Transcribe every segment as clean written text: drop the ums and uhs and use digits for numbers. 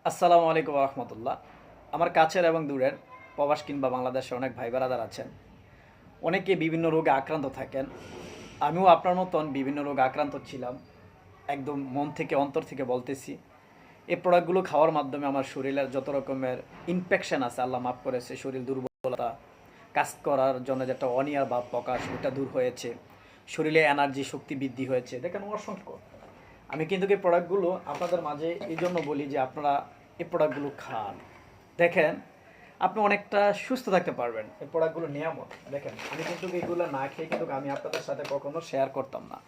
আসসালামু আলাইকুম রহমতুল্লাহ। আমার কাছের এবং দূরের প্রবাস কিংবা বাংলাদেশের অনেক ভাই ব্রাদার আছেন, অনেকে বিভিন্ন রোগে আক্রান্ত থাকেন। আমিও আপনার মতন বিভিন্ন রোগে আক্রান্ত ছিলাম। একদম মন থেকে অন্তর থেকে বলতেছি, এই প্রোডাক্টগুলো খাওয়ার মাধ্যমে আমার শরীরের যত রকমের ইনফেকশন আছে আল্লাহ মাফ করেছে, শরীর দুর্বলতা, কাজ করার জন্য যেটা অনিয়ার ভাব প্রকাশ ওটা দূর হয়েছে, শরীরে এনার্জি শক্তি বৃদ্ধি হয়েছে। দেখেন অসংখ্য। আমি কিন্তু এই প্রোডাক্টগুলো আপনাদের মাঝে এই জন্য বলি যে আপনারা এই প্রোডাক্টগুলো খান। দেখেন আপনি অনেকটা সুস্থ থাকতে পারবেন এই প্রোডাক্টগুলো নিয়ামত। দেখেন আমি কিন্তু এইগুলো না খেয়ে কিন্তু আমি আপনাদের সাথে কখনো শেয়ার করতাম না।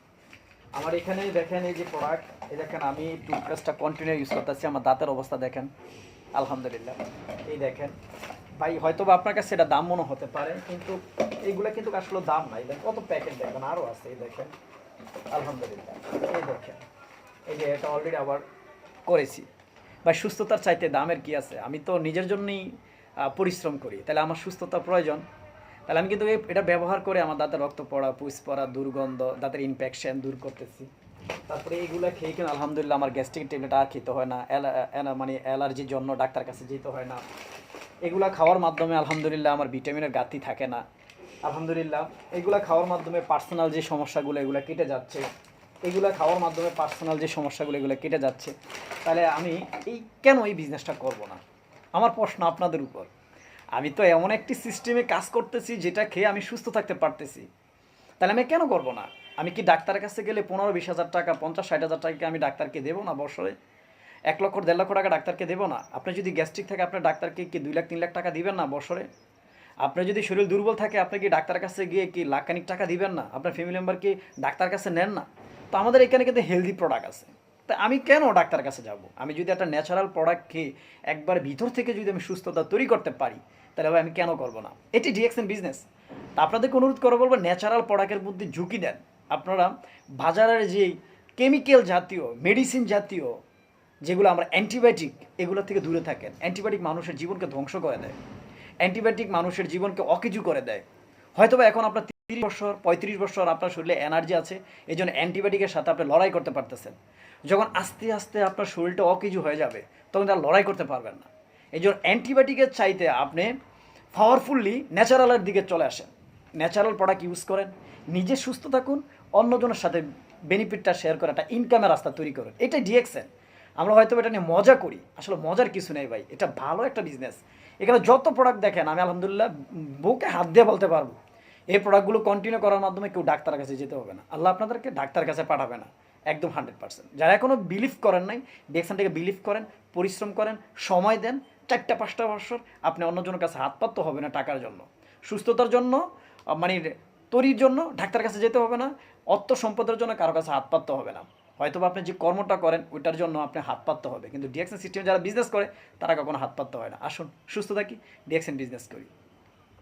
আমার এখানে দেখেন এই যে প্রোডাক্ট, এই দেখেন আমি টুথপেস্টটা কন্টিনিউ ইউজ করতেছি। আমার দাঁতের অবস্থা দেখেন, আলহামদুলিল্লাহ। এই দেখেন ভাই, হয়তো বা আপনার কাছে এটা দাম মনে হতে পারে, কিন্তু এইগুলা কিন্তু আসলে দাম নাই। দেখেন কত প্যাকেট, দেখবেন আরও আছে। এই দেখেন আলহামদুলিল্লাহ। এই দেখেন এই যে এটা অলরেডি আবার করেছি। বা সুস্থতার চাইতে দামের কি আছে? আমি তো নিজের জন্যই পরিশ্রম করি, তাহলে আমার সুস্থতা প্রয়োজন। তাহলে আমি কিন্তু এটা ব্যবহার করে আমার দাঁতের রক্ত পড়া, পুষ পড়া, দুর্গন্ধ, দাঁতের ইনফেকশন দূর করতেছি। তারপরে এইগুলো খেয়ে কিন্তু আলহামদুলিল্লাহ আমার গ্যাস্ট্রিক ট্যাবলেট আর খেতে হয় না, মানে অ্যালার্জির জন্য ডাক্তার কাছে যেতে হয় না। এগুলা খাওয়ার মাধ্যমে আলহামদুলিল্লাহ আমার ভিটামিনের ঘাটতি থাকে না। আলহামদুলিল্লাহ এগুলা খাওয়ার মাধ্যমে পার্সোনাল যে সমস্যাগুলো এগুলো কেটে যাচ্ছে। এগুলা খাওয়ার মাধ্যমে পার্সোনাল যে সমস্যাগুলো এগুলো কেটে যাচ্ছে। তাহলে আমি কেন এই বিজনেসটা করব না? আমার প্রশ্ন আপনাদের উপর। আমি তো এমন একটি সিস্টেমে কাজ করতেছি যেটা খেয়ে আমি সুস্থ থাকতে পারতেছি, তাহলে আমি কেন করব না? আমি কি ডাক্তারের কাছে গেলে 15-20 হাজার টাকা, 50-60 হাজার টাকা আমি ডাক্তারকে দেবো না বছরে? 1 লক্ষ 1.5 লক্ষ টাকা ডাক্তারকে দেবো না? আপনি যদি গ্যাস্ট্রিক থাকে আপনার ডাক্তারকে কি 2 লাখ 3 লাখ টাকা দিবেন না বছরে? আপনার যদি শরীর দুর্বল থাকে আপনি কি ডাক্তারের কাছে গিয়ে কি লাখখানিক টাকা দিবেন না? আপনার ফ্যামিলি মেম্বার কি ডাক্তার কাছে নেন না? তো আমাদের এখানে কিন্তু হেলদি প্রোডাক্ট আছে। তা আমি কেন ডাক্তার কাছে যাব? আমি যদি একটা ন্যাচারাল প্রোডাক্ট খেয়ে একবার ভিতর থেকে যদি আমি সুস্থতা তৈরি করতে পারি, তাহলে ভাই আমি কেন করব না? এটি ডিএক্সএন বিজনেস। তা আপনাদেরকে অনুরোধ করে বলবো, ন্যাচারাল প্রোডাক্টের মধ্যে ঝুঁকি দেন। আপনারা বাজারের যে কেমিক্যাল জাতীয়, মেডিসিন জাতীয়, যেগুলো আমরা অ্যান্টিবায়োটিক, এগুলো থেকে দূরে থাকেন। অ্যান্টিবায়োটিক মানুষের জীবনকে ধ্বংস করে দেয়। অ্যান্টিবায়োটিক মানুষের জীবনকে অকেজু করে দেয়। হয়তোবা এখন আপনার 30 বছর 35 বছর আপনার শরীরে এনার্জি আছে, এই জন্য অ্যান্টিবায়োটিকের সাথে আপনি লড়াই করতে পারতেছেন। যখন আস্তে আস্তে আপনার শরীরটা অকেজু হয়ে যাবে তখন তার লড়াই করতে পারবেন না। এই জন্য অ্যান্টিবায়োটিকের চাইতে আপনি পাওয়ারফুল্লি ন্যাচারালের দিকে চলে আসেন। ন্যাচারাল প্রোডাক্ট ইউজ করেন, নিজে সুস্থ থাকুন, অন্যজনের সাথে বেনিফিটটা শেয়ার করে একটা ইনকামের রাস্তা তৈরি করেন। এটাই ডিএক্সএন। আমরা হয়তো এটা নিয়ে মজা করি, আসলে মজার কিছু নেই ভাই, এটা ভালো একটা বিজনেস। এখানে যত প্রোডাক্ট দেখেন আমি আলহামদুলিল্লাহ বুকে হাত দিয়ে বলতে পারবো, এই প্রোডাক্টগুলো কন্টিনিউ করার মাধ্যমে কেউ ডাক্তারের কাছে যেতে হবে না, আল্লাহ আপনাদেরকে ডাক্তার কাছে পাঠাবে না। একদম 100%। যারা এখনও বিলিভ করেন নাই, ডিএক্সএনটাকে বিলিভ করেন, পরিশ্রম করেন, সময় দেন, 4-5 বছর আপনি অন্যজনের কাছে হাত পাততে হবে না টাকার জন্য। সুস্থতার জন্য, মানে তৈরির জন্য ডাক্তার কাছে যেতে হবে না। অর্থ সম্পদের জন্য কারো কাছে হাত পাততে হবে না। হয়তো আপনি যে কর্মটা করেন ওইটার জন্য আপনি হাত পাততে হবে, কিন্তু ডিএক্সএন সিস্টেমে যারা বিজনেস করে তারা কখনো হাত পাততে হয় না। আসুন সুস্থ থাকি, ডিএক্সএন বিজনেস করি।